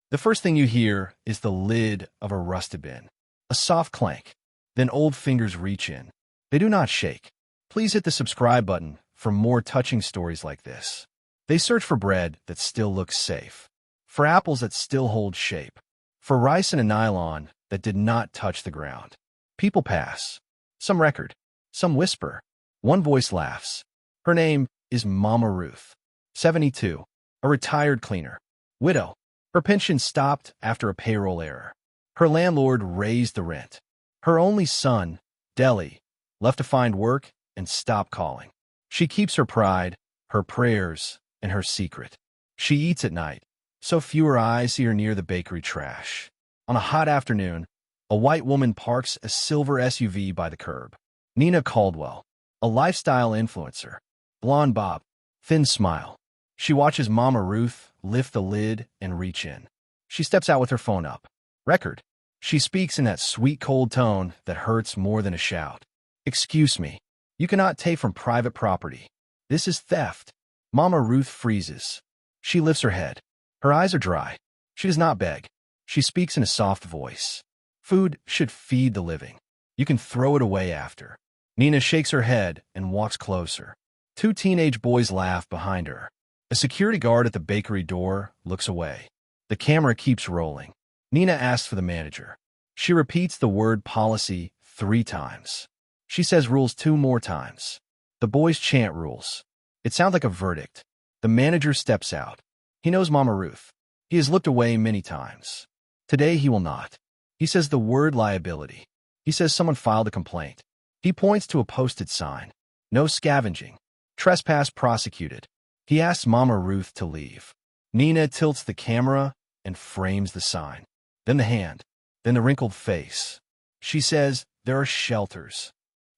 The first thing you hear is the lid of a rusted bin. A soft clank. Then old fingers reach in. They do not shake. Please hit the subscribe button for more touching stories like this. They search for bread that still looks safe, for apples that still hold shape, for rice in a nylon that did not touch the ground. People pass. Some record. Some whisper. One voice laughs. Her name is Mama Ruth, 72, a retired cleaner. Widow. Her pension stopped after a payroll error. Her landlord raised the rent. Her only son, Deli, left to find work and stop calling. She keeps her pride, her prayers, and her secret. She eats at night, so fewer eyes see her near the bakery trash. On a hot afternoon, a white woman parks a silver SUV by the curb. Nina Caldwell, a lifestyle influencer. Blonde bob, thin smile. She watches Mama Ruth lift the lid and reach in. She steps out with her phone up. Record. She speaks in that sweet, cold tone that hurts more than a shout. Excuse me. You cannot take from private property. This is theft. Mama Ruth freezes. She lifts her head. Her eyes are dry. She does not beg. She speaks in a soft voice. Food should feed the living. You can throw it away after. Nina shakes her head and walks closer. Two teenage boys laugh behind her. A security guard at the bakery door looks away. The camera keeps rolling. Nina asks for the manager. She repeats the word policy 3 times. She says rules 2 more times. The boys chant rules. It sounds like a verdict. The manager steps out. He knows Mama Ruth. He has looked away many times. Today he will not. He says the word liability. He says someone filed a complaint. He points to a posted sign. No scavenging. Trespass prosecuted. He asks Mama Ruth to leave. Nina tilts the camera and frames the sign. Then the hand. Then the wrinkled face. She says, there are shelters.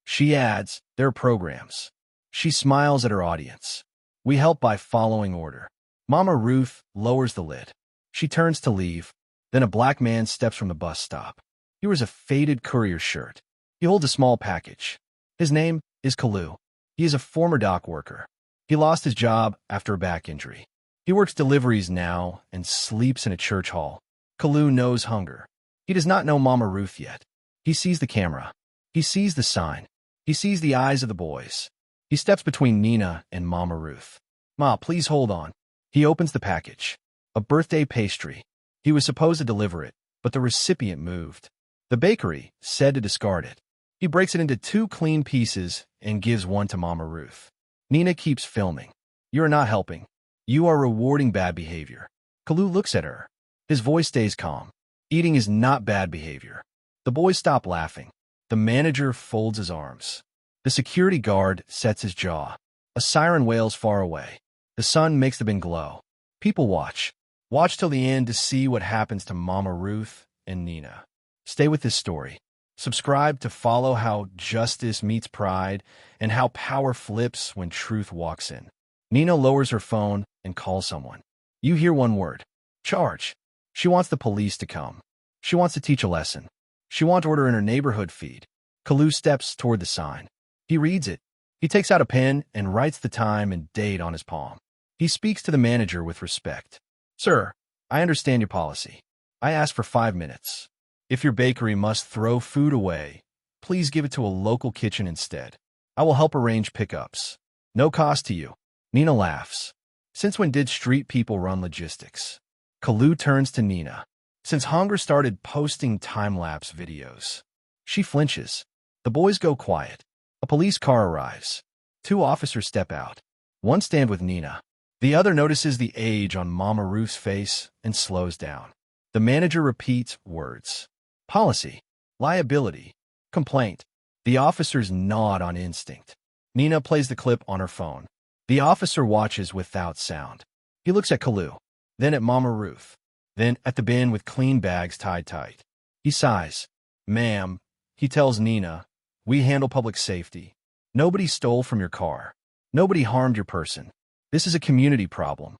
She adds, there are programs. She smiles at her audience. We help by following order. Mama Ruth lowers the lid. She turns to leave. Then a black man steps from the bus stop. He wears a faded courier shirt. He holds a small package. His name is Kalu. He is a former dock worker. He lost his job after a back injury. He works deliveries now and sleeps in a church hall. Kalu knows hunger. He does not know Mama Ruth yet. He sees the camera. He sees the sign. He sees the eyes of the boys. He steps between Nina and Mama Ruth. Ma, please hold on. He opens the package. A birthday pastry. He was supposed to deliver it, but the recipient moved. The bakery said to discard it. He breaks it into 2 clean pieces and gives one to Mama Ruth. Nina keeps filming. You are not helping. You are rewarding bad behavior. Kalu looks at her. His voice stays calm. Eating is not bad behavior. The boys stop laughing. The manager folds his arms. The security guard sets his jaw. A siren wails far away. The sun makes the bin glow. People watch. Watch till the end to see what happens to Mama Ruth and Nina. Stay with this story. Subscribe to follow how justice meets pride and how power flips when truth walks in. Nina lowers her phone and calls someone. You hear one word. Charge. She wants the police to come. She wants to teach a lesson. She wants order in her neighborhood feed. Kalu steps toward the sign. He reads it. He takes out a pen and writes the time and date on his palm. He speaks to the manager with respect. Sir, I understand your policy. I asked for 5 minutes. If your bakery must throw food away, please give it to a local kitchen instead. I will help arrange pickups. No cost to you. Nina laughs. Since when did street people run logistics? Kalu turns to Nina. Since hunger started posting time-lapse videos. She flinches. The boys go quiet. A police car arrives. 2 officers step out. One stand with Nina. The other notices the age on Mama Ruth's face and slows down. The manager repeats words. Policy. Liability. Complaint. The officers nod on instinct. Nina plays the clip on her phone. The officer watches without sound. He looks at Kalu, then at Mama Ruth, then at the bin with clean bags tied tight. He sighs. Ma'am, he tells Nina, we handle public safety. Nobody stole from your car. Nobody harmed your person. This is a community problem.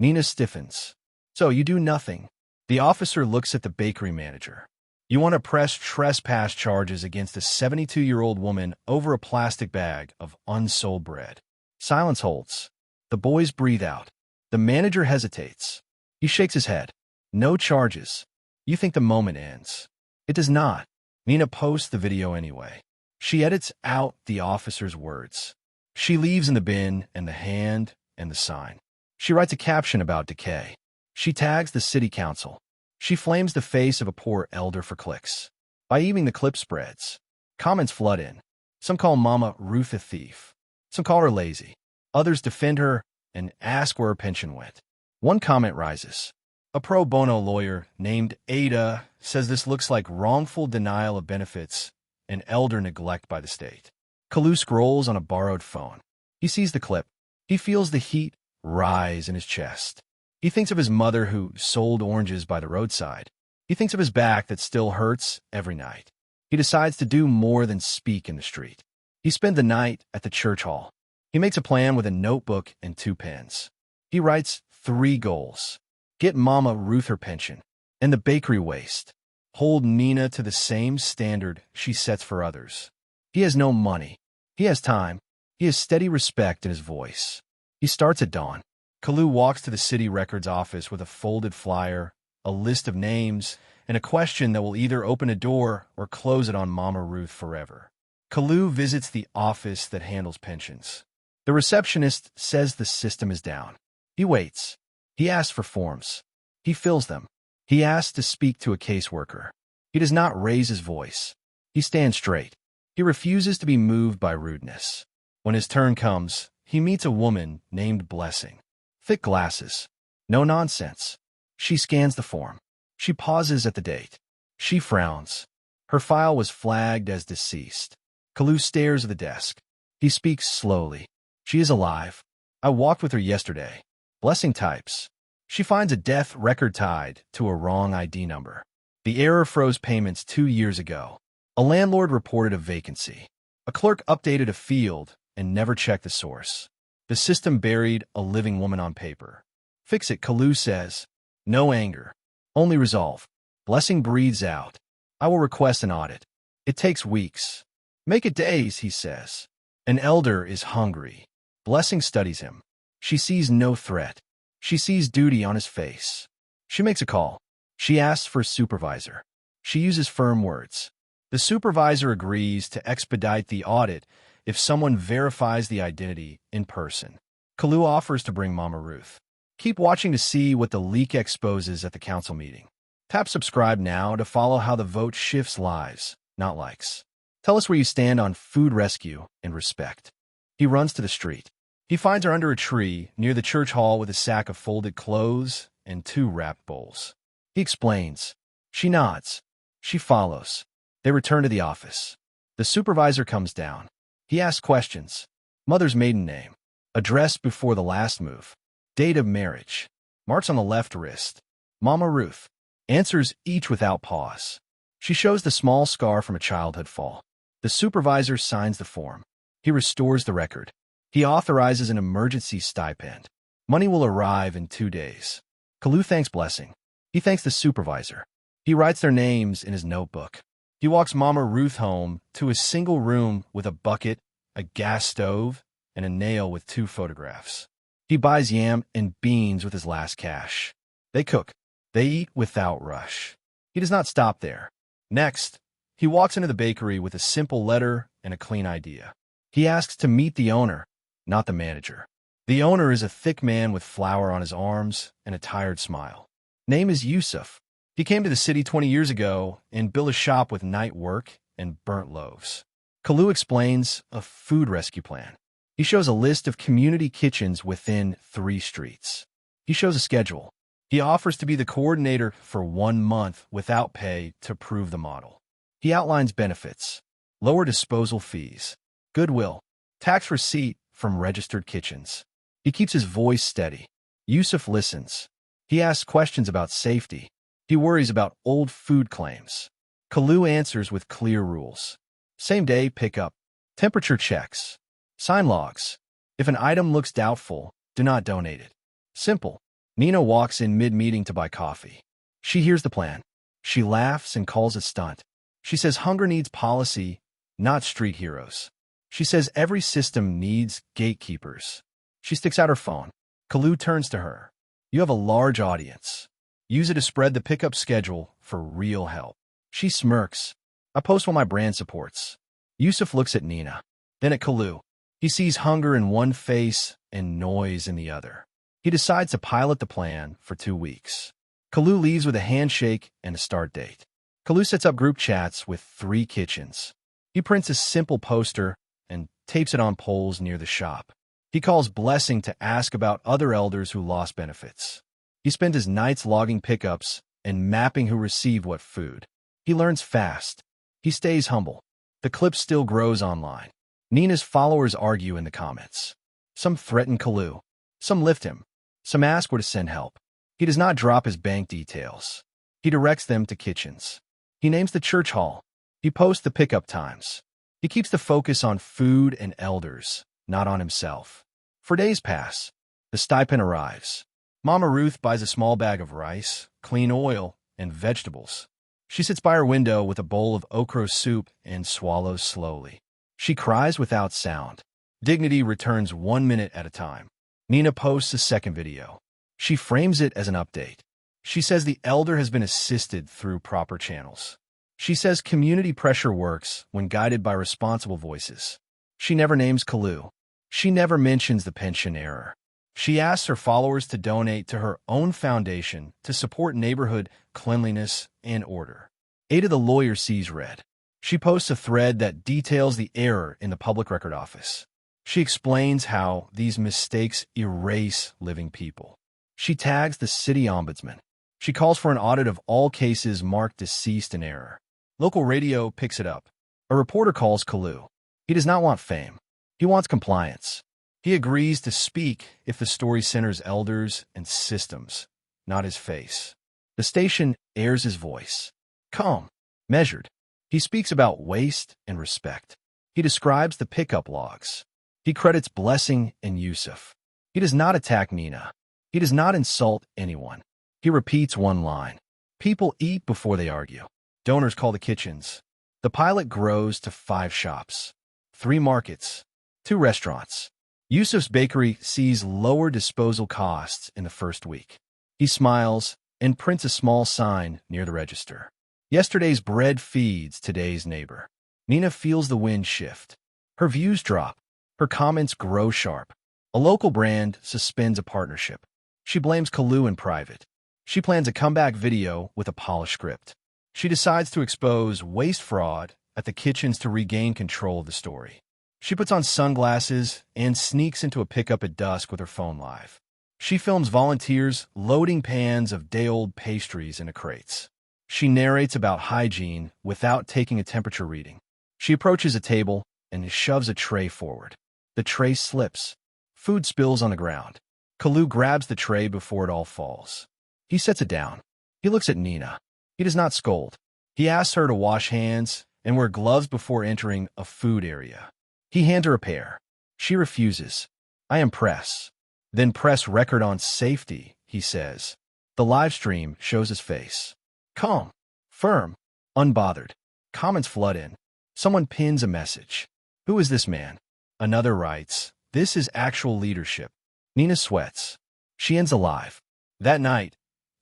Nina stiffens. So you do nothing. The officer looks at the bakery manager. You want to press trespass charges against a 72-year-old woman over a plastic bag of unsold bread. Silence holds. The boys breathe out. The manager hesitates. He shakes his head. No charges. You think the moment ends. It does not. Nina posts the video anyway. She edits out the officer's words. She leaves in the bin and the hand and the sign. She writes a caption about decay. She tags the city council. She flames the face of a poor elder for clicks. By evening, the clip spreads. Comments flood in. Some call Mama Ruth a thief. Some call her lazy. Others defend her and ask where her pension went. One comment rises. A pro bono lawyer named Ada says this looks like wrongful denial of benefits and elder neglect by the state. Kalu scrolls on a borrowed phone. He sees the clip. He feels the heat rise in his chest. He thinks of his mother who sold oranges by the roadside. He thinks of his back that still hurts every night. He decides to do more than speak in the street. He spends the night at the church hall. He makes a plan with a notebook and 2 pens. He writes 3 goals. Get Mama Ruth her pension. And the bakery waste. Hold Nina to the same standard she sets for others. He has no money. He has time. He has steady respect in his voice. He starts at dawn. Kalu walks to the city records office with a folded flyer, a list of names, and a question that will either open a door or close it on Mama Ruth forever. Kalu visits the office that handles pensions. The receptionist says the system is down. He waits. He asks for forms. He fills them. He asks to speak to a caseworker. He does not raise his voice. He stands straight. He refuses to be moved by rudeness. When his turn comes, he meets a woman named Blessing. Thick glasses. No nonsense. She scans the form. She pauses at the date. She frowns. Her file was flagged as deceased. Kalu stares at the desk. He speaks slowly. She is alive. I walked with her yesterday. Blessing types. She finds a death record tied to a wrong ID number. The error froze payments 2 years ago. A landlord reported a vacancy. A clerk updated a field and never checked the source. The system buried a living woman on paper. Fix it, Kalu says. No anger. Only resolve. Blessing breathes out. I will request an audit. It takes weeks. Make it days, he says. An elder is hungry. Blessing studies him. She sees no threat. She sees duty on his face. She makes a call. She asks for a supervisor. She uses firm words. The supervisor agrees to expedite the audit if someone verifies the identity in person. Kalu offers to bring Mama Ruth. Keep watching to see what the leak exposes at the council meeting. Tap subscribe now to follow how the vote shifts lives, not likes. Tell us where you stand on food rescue and respect. He runs to the street. He finds her under a tree near the church hall with a sack of folded clothes and 2 wrapped bowls. He explains. She nods. She follows. They return to the office. The supervisor comes down. He asks questions. Mother's maiden name. Address before the last move. Date of marriage. Marks on the left wrist. Mama Ruth. Answers each without pause. She shows the small scar from a childhood fall. The supervisor signs the form. He restores the record. He authorizes an emergency stipend. Money will arrive in 2 days. Kalu thanks Blessing. He thanks the supervisor. He writes their names in his notebook. He walks Mama Ruth home to a single room with a bucket, a gas stove, and a nail with 2 photographs. He buys yam and beans with his last cash. They cook. They eat without rush. He does not stop there. Next, he walks into the bakery with a simple letter and a clean idea. He asks to meet the owner, not the manager. The owner is a thick man with flour on his arms and a tired smile. Name is Yusuf. He came to the city 20 years ago and built a shop with night work and burnt loaves. Kalu explains a food rescue plan. He shows a list of community kitchens within 3 streets. He shows a schedule. He offers to be the coordinator for 1 month without pay to prove the model. He outlines benefits, lower disposal fees, goodwill, tax receipt from registered kitchens. He keeps his voice steady. Yusuf listens. He asks questions about safety. He worries about old food claims. Kalu answers with clear rules. Same day pickup, temperature checks, sign logs. If an item looks doubtful, do not donate it. Simple. Nina walks in mid-meeting to buy coffee. She hears the plan. She laughs and calls it stunt. She says hunger needs policy, not street heroes. She says every system needs gatekeepers. She sticks out her phone. Kalu turns to her. You have a large audience. Use it to spread the pickup schedule for real help. She smirks. I post what my brand supports. Yusuf looks at Nina, then at Kalu. He sees hunger in one face and noise in the other. He decides to pilot the plan for 2 weeks. Kalu leaves with a handshake and a start date. Kalu sets up group chats with 3 kitchens. He prints a simple poster and tapes it on poles near the shop. He calls Blessing to ask about other elders who lost benefits. He spends his nights logging pickups and mapping who received what food. He learns fast. He stays humble. The clip still grows online. Nina's followers argue in the comments. Some threaten Kalu. Some lift him. Some ask where to send help. He does not drop his bank details. He directs them to kitchens. He names the church hall. He posts the pickup times. He keeps the focus on food and elders, not on himself. For days pass. The stipend arrives. Mama Ruth buys a small bag of rice, clean oil, and vegetables. She sits by her window with a bowl of okra soup and swallows slowly. She cries without sound. Dignity returns 1 minute at a time. Nina posts a second video. She frames it as an update. She says the elder has been assisted through proper channels. She says community pressure works when guided by responsible voices. She never names Kalu. She never mentions the pension error. She asks her followers to donate to her own foundation to support neighborhood cleanliness and order. Ada the lawyer sees red. She posts a thread that details the error in the public record office. She explains how these mistakes erase living people. She tags the city ombudsman. She calls for an audit of all cases marked deceased in error. Local radio picks it up. A reporter calls Kalu. He does not want fame. He wants compliance. He agrees to speak if the story centers elders and systems, not his face. The station airs his voice. Calm, measured. He speaks about waste and respect. He describes the pickup logs. He credits Blessing and Yusuf. He does not attack Nina. He does not insult anyone. He repeats one line. People eat before they argue. Donors call the kitchens. The pilot grows to 5 shops, 3 markets, 2 restaurants. Yusuf's bakery sees lower disposal costs in the first week. He smiles and prints a small sign near the register. Yesterday's bread feeds today's neighbor. Nina feels the wind shift. Her views drop. Her comments grow sharp. A local brand suspends a partnership. She blames Kalu in private. She plans a comeback video with a polished script. She decides to expose waste fraud at the kitchens to regain control of the story. She puts on sunglasses and sneaks into a pickup at dusk with her phone live. She films volunteers loading pans of day-old pastries into crates. She narrates about hygiene without taking a temperature reading. She approaches a table and shoves a tray forward. The tray slips. Food spills on the ground. Kalu grabs the tray before it all falls. He sets it down. He looks at Nina. He does not scold. He asks her to wash hands and wear gloves before entering a food area. He hands her a pair. She refuses. I am press. Then press record on safety, he says. The live stream shows his face. Calm, firm, unbothered. Comments flood in. Someone pins a message. Who is this man? Another writes, this is actual leadership. Nina sweats. She ends alive. That night,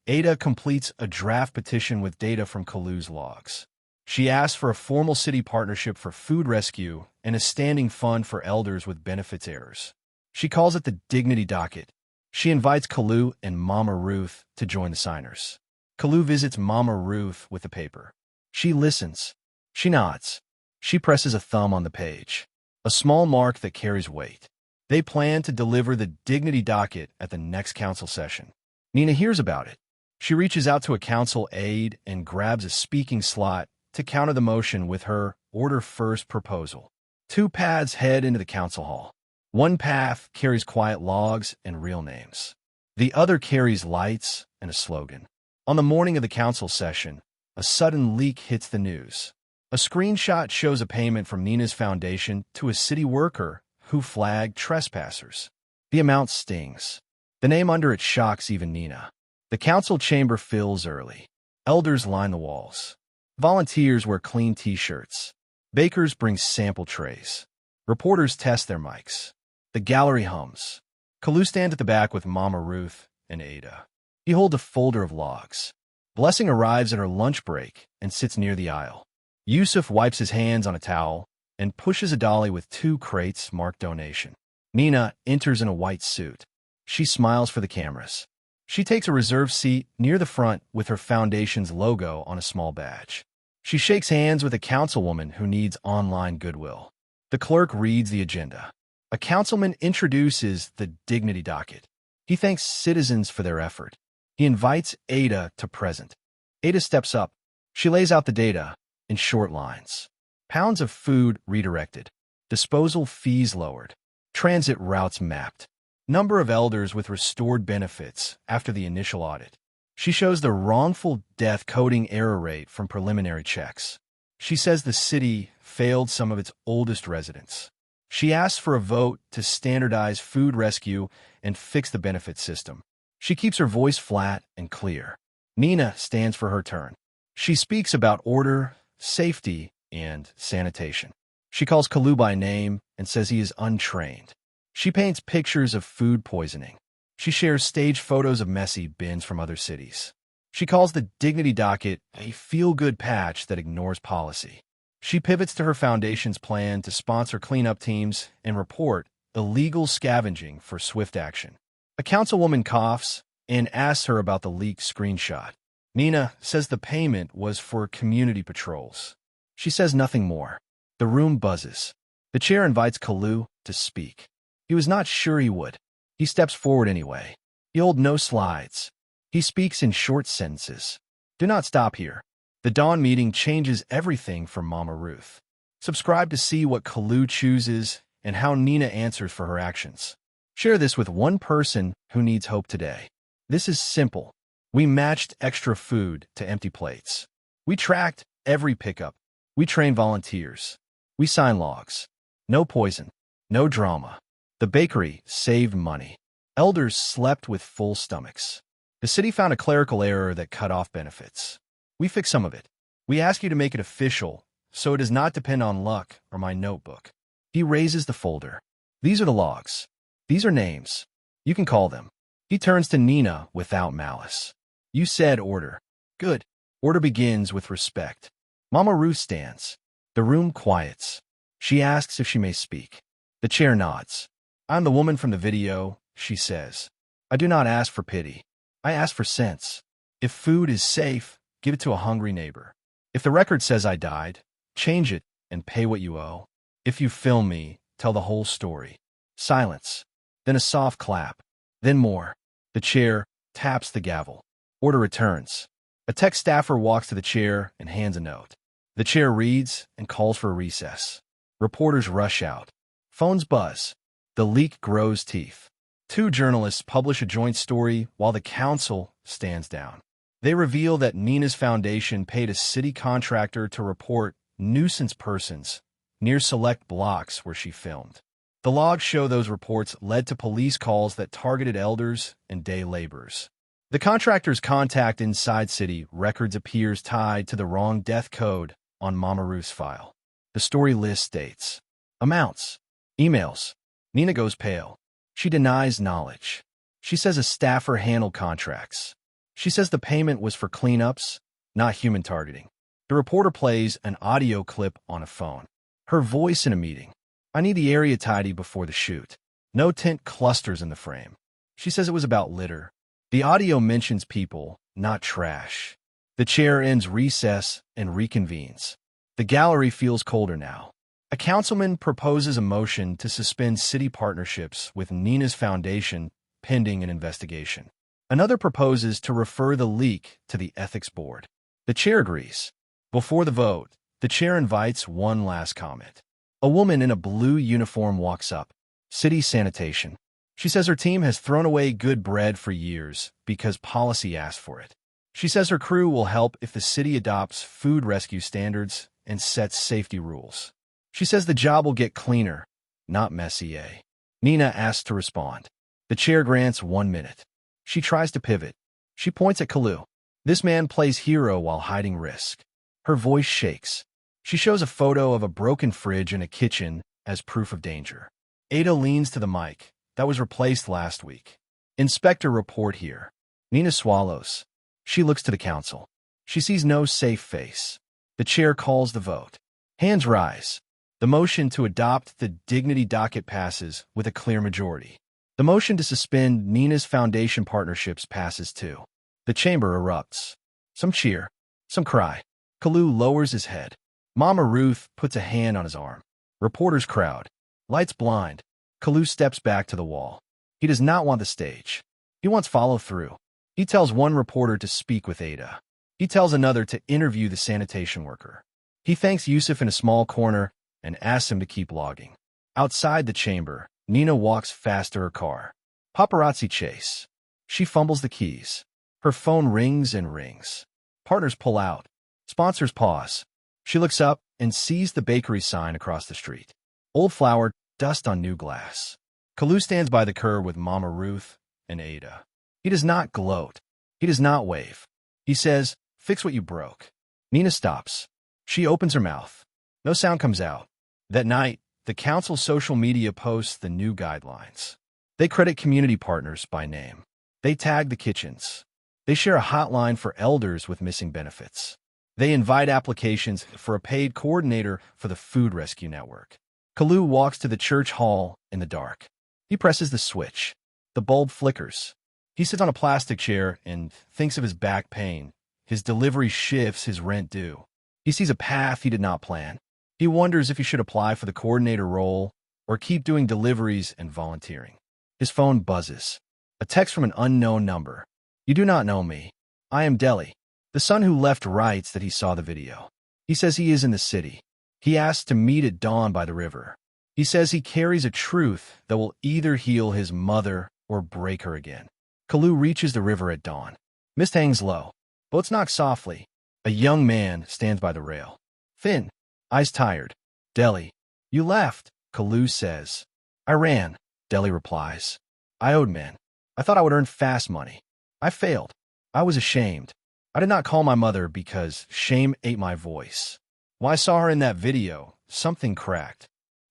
Ada completes a draft petition with data from Kalu's logs. She asks for a formal city partnership for food rescue and a standing fund for elders with benefits errors. She calls it the Dignity Docket. She invites Kalu and Mama Ruth to join the signers. Kalu visits Mama Ruth with the paper. She listens. She nods. She presses a thumb on the page, a small mark that carries weight. They plan to deliver the Dignity Docket at the next council session. Nina hears about it. She reaches out to a council aide and grabs a speaking slot to counter the motion with her order first proposal. 2 paths head into the council hall. One path carries quiet logs and real names. The other carries lights and a slogan. On the morning of the council session, a sudden leak hits the news. A screenshot shows a payment from Nina's foundation to a city worker who flagged trespassers. The amount stings. The name under it shocks even Nina. The council chamber fills early. Elders line the walls. Volunteers wear clean t-shirts. Bakers bring sample trays. Reporters test their mics. The gallery hums. Kalu stands at the back with Mama Ruth and Ada. He holds a folder of logs. Blessing arrives at her lunch break and sits near the aisle. Yusuf wipes his hands on a towel and pushes a dolly with 2 crates marked donation. Nina enters in a white suit. She smiles for the cameras. She takes a reserved seat near the front with her foundation's logo on a small badge. She shakes hands with a councilwoman who needs online goodwill. The clerk reads the agenda. A councilman introduces the dignity docket. He thanks citizens for their effort. He invites Ada to present. Ada steps up. She lays out the data in short lines. Pounds of food redirected. Disposal fees lowered. Transit routes mapped. Number of elders with restored benefits after the initial audit. She shows the wrongful death coding error rate from preliminary checks. She says the city failed some of its oldest residents. She asks for a vote to standardize food rescue and fix the benefit system. She keeps her voice flat and clear. Nina stands for her turn. She speaks about order, safety, and sanitation. She calls Kalu by name and says he is untrained. She paints pictures of food poisoning. She shares staged photos of messy bins from other cities. She calls the dignity docket a feel-good patch that ignores policy. She pivots to her foundation's plan to sponsor cleanup teams and report illegal scavenging for swift action. A councilwoman coughs and asks her about the leaked screenshot. Nina says the payment was for community patrols. She says nothing more. The room buzzes. The chair invites Kalu to speak. He was not sure he would. He steps forward anyway. He holds no slides. He speaks in short sentences. Do not stop here. The dawn meeting changes everything for Mama Ruth. Subscribe to see what Kalu chooses and how Nina answers for her actions. Share this with one person who needs hope today. This is simple. We matched extra food to empty plates. We tracked every pickup. We trained volunteers. We signed logs. No poison. No drama. The bakery saved money. Elders slept with full stomachs. The city found a clerical error that cut off benefits. We fixed some of it. We ask you to make it official, so it does not depend on luck or my notebook. He raises the folder. These are the logs. These are names. You can call them. He turns to Nina without malice. You said order. Good. Order begins with respect. Mama Ruth stands. The room quiets. She asks if she may speak. The chair nods. I'm the woman from the video, she says. I do not ask for pity. I ask for sense. If food is safe, give it to a hungry neighbor. If the record says I died, change it and pay what you owe. If you film me, tell the whole story. Silence. Then a soft clap. Then more. The chair taps the gavel. Order returns. A tech staffer walks to the chair and hands a note. The chair reads and calls for a recess. Reporters rush out. Phones buzz. The leak grows teeth. 2 journalists publish a joint story while the council stands down. They reveal that Nina's foundation paid a city contractor to report nuisance persons near select blocks where she filmed. The logs show those reports led to police calls that targeted elders and day laborers. The contractor's contact inside city records appears tied to the wrong death code on Mama Ruth's file. The story list states, amounts, emails. Nina goes pale. She denies knowledge. She says a staffer handled contracts. She says the payment was for cleanups, not human targeting. The reporter plays an audio clip on a phone. Her voice in a meeting. I need the area tidy before the shoot. No tent clusters in the frame. She says it was about litter. The audio mentions people, not trash. The chair ends recess and reconvenes. The gallery feels colder now. A councilman proposes a motion to suspend city partnerships with Nina's foundation pending an investigation. Another proposes to refer the leak to the ethics board. The chair agrees. Before the vote, the chair invites one last comment. A woman in a blue uniform walks up. City sanitation. She says her team has thrown away good bread for years because policy asked for it. She says her crew will help if the city adopts food rescue standards and sets safety rules. She says the job will get cleaner, not messier. Nina asks to respond. The chair grants 1 minute. She tries to pivot. She points at Kalu. This man plays hero while hiding risk. Her voice shakes. She shows a photo of a broken fridge in a kitchen as proof of danger. Ada leans to the mic. That was replaced last week. Inspector report here. Nina swallows. She looks to the council. She sees no safe face. The chair calls the vote. Hands rise. The motion to adopt the dignity docket passes with a clear majority. The motion to suspend Nina's foundation partnerships passes too. The chamber erupts. Some cheer. Some cry. Kalu lowers his head. Mama Ruth puts a hand on his arm. Reporters crowd. Lights blind. Kalu steps back to the wall. He does not want the stage. He wants follow-through. He tells one reporter to speak with Ada. He tells another to interview the sanitation worker. He thanks Yusuf in a small corner and asks him to keep logging. Outside the chamber, Nina walks fast to her car. Paparazzi chase. She fumbles the keys. Her phone rings and rings. Partners pull out. Sponsors pause. She looks up and sees the bakery sign across the street. Old flour, dust on new glass. Kalu stands by the curb with Mama Ruth and Ada. He does not gloat. He does not wave. He says, "Fix what you broke." Nina stops. She opens her mouth. No sound comes out. That night, the council's social media posts the new guidelines. They credit community partners by name. They tag the kitchens. They share a hotline for elders with missing benefits. They invite applications for a paid coordinator for the food rescue network. Kalu walks to the church hall in the dark. He presses the switch. The bulb flickers. He sits on a plastic chair and thinks of his back pain. His delivery shifts, his rent due. He sees a path he did not plan. He wonders if he should apply for the coordinator role or keep doing deliveries and volunteering. His phone buzzes. A text from an unknown number. "You do not know me. I am Deli." The son who left writes that he saw the video. He says he is in the city. He asks to meet at dawn by the river. He says he carries a truth that will either heal his mother or break her again. Kalu reaches the river at dawn. Mist hangs low. Boats knock softly. A young man stands by the rail. Thin. Eyes tired. "Deli, you left," Kalu says. "I ran," Deli replies. "I owed men. I thought I would earn fast money. I failed. I was ashamed. I did not call my mother because shame ate my voice. When I saw her in that video, something cracked."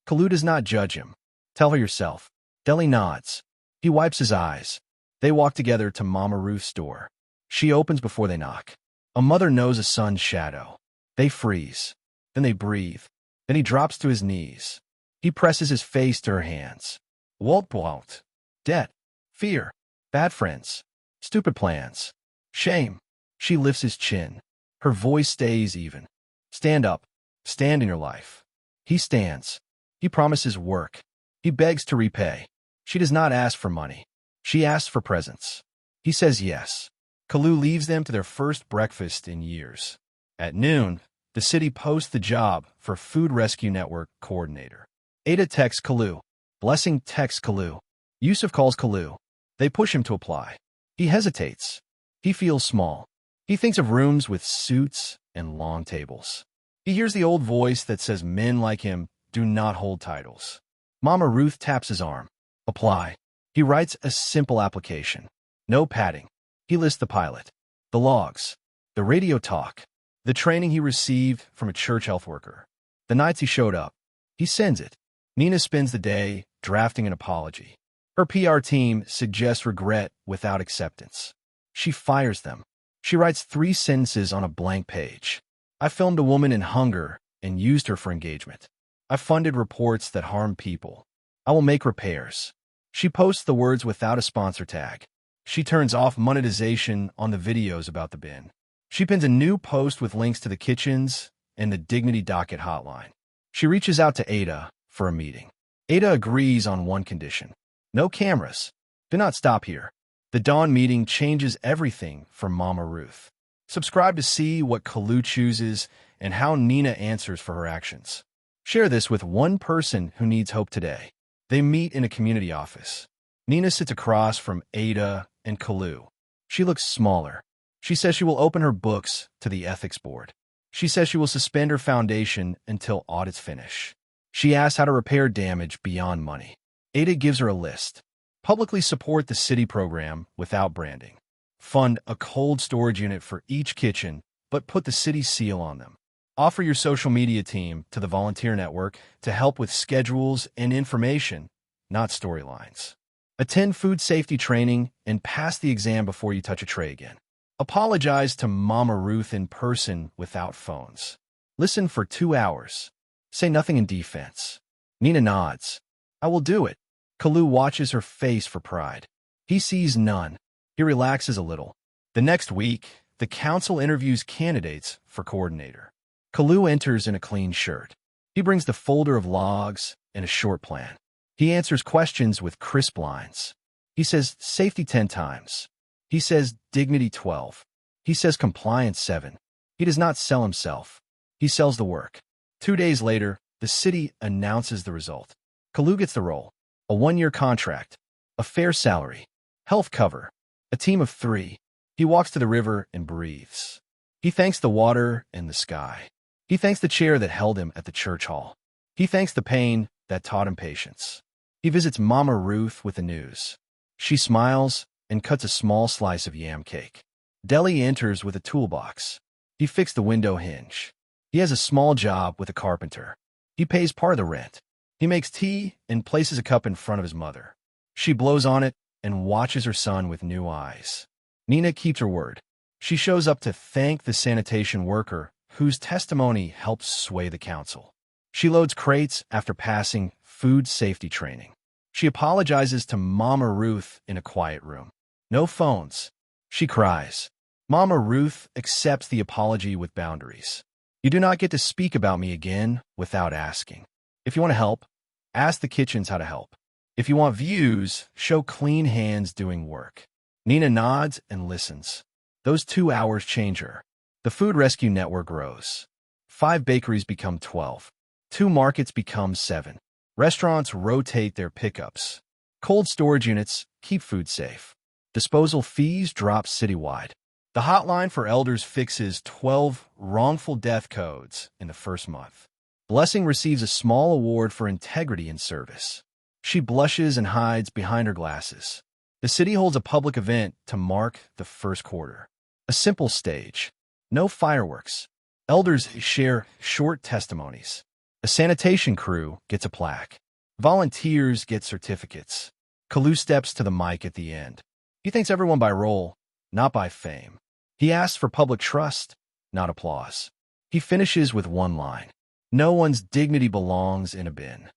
Kalu does not judge him. "Tell her yourself." Deli nods. He wipes his eyes. They walk together to Mama Ruth's door. She opens before they knock. A mother knows a son's shadow. They freeze. Then they breathe. Then he drops to his knees. He presses his face to her hands. Walt. Debt. Fear. Bad friends. Stupid plans. Shame. She lifts his chin. Her voice stays even. "Stand up. Stand in your life." He stands. He promises work. He begs to repay. She does not ask for money. She asks for presents. He says yes. Kalu leaves them to their first breakfast in years. At noon, the city posts the job for Food Rescue Network coordinator. Ada texts Kalu. Blessing texts Kalu. Yusuf calls Kalu. They push him to apply. He hesitates. He feels small. He thinks of rooms with suits and long tables. He hears the old voice that says men like him do not hold titles. Mama Ruth taps his arm. Apply. He writes a simple application. No padding. He lists the pilot, the logs, the radio talk, the training he received from a church health worker. The nights he showed up. He sends it. Nina spends the day drafting an apology. Her PR team suggests regret without acceptance. She fires them. She writes 3 sentences on a blank page. "I filmed a woman in hunger and used her for engagement. I funded reports that harm people. I will make repairs." She posts the words without a sponsor tag. She turns off monetization on the videos about the bin. She pins a new post with links to the kitchens and the Dignity Docket hotline. She reaches out to Ada for a meeting. Ada agrees on one condition. No cameras. Do not stop here. The dawn meeting changes everything for Mama Ruth. Subscribe to see what Kalu chooses and how Nina answers for her actions. Share this with one person who needs hope today. They meet in a community office. Nina sits across from Ada and Kalu. She looks smaller. She says she will open her books to the ethics board. She says she will suspend her foundation until audits finish. She asks how to repair damage beyond money. Ada gives her a list. Publicly support the city program without branding. Fund a cold storage unit for each kitchen, but put the city seal on them. Offer your social media team to the volunteer network to help with schedules and information, not storylines. Attend food safety training and pass the exam before you touch a tray again. Apologize to Mama Ruth in person without phones. Listen for 2 hours. Say nothing in defense. Nina nods. I will do it. Kalu watches her face for pride. He sees none. He relaxes a little. The next week, the council interviews candidates for coordinator. Kalu enters in a clean shirt. He brings the folder of logs and a short plan. He answers questions with crisp lines. He says safety 10 times. He says dignity 12. He says compliance 7. He does not sell himself. He sells the work. 2 days later, the city announces the result. Kalu gets the role. A 1-year contract. A fair salary. Health cover. A team of 3. He walks to the river and breathes. He thanks the water and the sky. He thanks the chair that held him at the church hall. He thanks the pain that taught him patience. He visits Mama Ruth with the news. She smiles and cuts a small slice of yam cake. Deli enters with a toolbox. He fixed the window hinge. He has a small job with a carpenter. He pays part of the rent. He makes tea and places a cup in front of his mother. She blows on it and watches her son with new eyes. Nina keeps her word. She shows up to thank the sanitation worker whose testimony helps sway the council. She loads crates after passing food safety training. She apologizes to Mama Ruth in a quiet room. No phones. She cries. Mama Ruth accepts the apology with boundaries. You do not get to speak about me again without asking. If you want to help, ask the kitchens how to help. If you want views, show clean hands doing work. Nina nods and listens. Those 2 hours change her. The food rescue network grows. 5 bakeries become 12. 2 markets become 7. Restaurants rotate their pickups. Cold storage units keep food safe. Disposal fees drop citywide. The hotline for elders fixes 12 wrongful death codes in the first month. Blessing receives a small award for integrity in service. She blushes and hides behind her glasses. The city holds a public event to mark the first quarter. A simple stage. No fireworks. Elders share short testimonies. A sanitation crew gets a plaque. Volunteers get certificates. Kalu steps to the mic at the end. He thanks everyone by role, not by fame. He asks for public trust, not applause. He finishes with one line. No one's dignity belongs in a bin.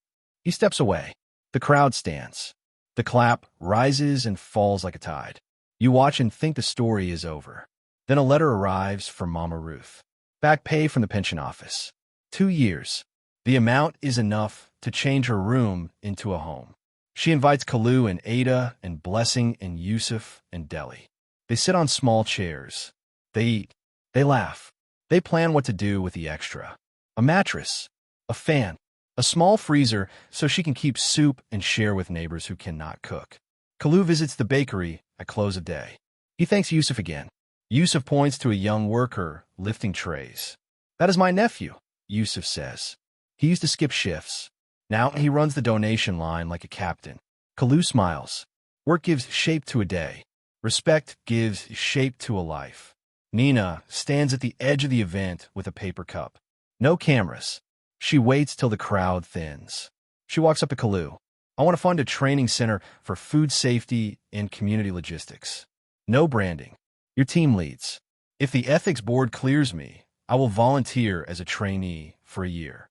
He steps away. The crowd stands. The clap rises and falls like a tide. You watch and think the story is over. Then a letter arrives from Mama Ruth. Back pay from the pension office. 2 years. The amount is enough to change her room into a home. She invites Kalu and Ada and Blessing and Yusuf and Deli. They sit on small chairs. They eat. They laugh. They plan what to do with the extra. A mattress. A fan. A small freezer so she can keep soup and share with neighbors who cannot cook. Kalu visits the bakery at close of day. He thanks Yusuf again. Yusuf points to a young worker lifting trays. That is my nephew, Yusuf says. He used to skip shifts. Now he runs the donation line like a captain. Kalu smiles. Work gives shape to a day. Respect gives shape to a life. Nina stands at the edge of the event with a paper cup. No cameras. She waits till the crowd thins. She walks up to Kalu. I want to fund a training center for food safety and community logistics. No branding. Your team leads. If the ethics board clears me, I will volunteer as a trainee for a year.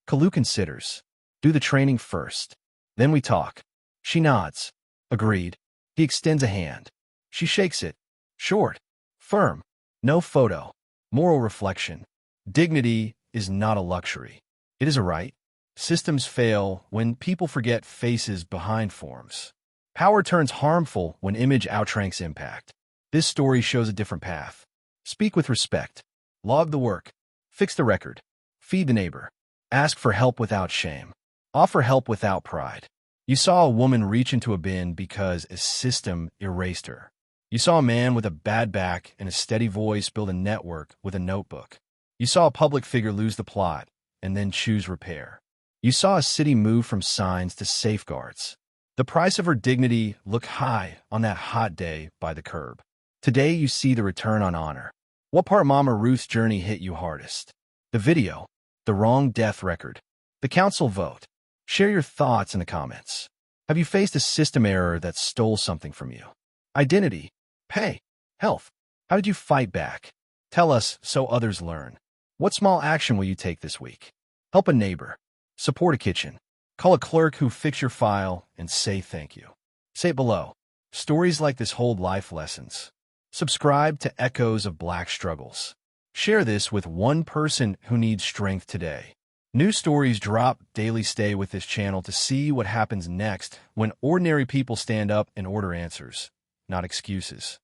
Kalu considers. Do the training first. Then we talk. She nods. Agreed. He extends a hand. She shakes it. Short. Firm. No photo. Moral reflection. Dignity is not a luxury. It is a right. Systems fail when people forget faces behind forms. Power turns harmful when image outranks impact. This story shows a different path. Speak with respect. Log the work. Fix the record. Feed the neighbor. Ask for help without shame. Offer help without pride. You saw a woman reach into a bin because a system erased her. You saw a man with a bad back and a steady voice build a network with a notebook. You saw a public figure lose the plot and then choose repair. You saw a city move from signs to safeguards. The price of her dignity looked high on that hot day by the curb. Today you see the return on honor. What part of Mama Ruth's journey hit you hardest? The video, the wrong death record, the council vote. Share your thoughts in the comments. Have you faced a system error that stole something from you? Identity, pay, health. How did you fight back? Tell us so others learn. What small action will you take this week? Help a neighbor. Support a kitchen. Call a clerk who fixed your file and say thank you. Say it below. Stories like this hold life lessons. Subscribe to Echoes of Black Struggles. Share this with one person who needs strength today. New stories drop daily. Stay with this channel to see what happens next when ordinary people stand up and order answers, not excuses.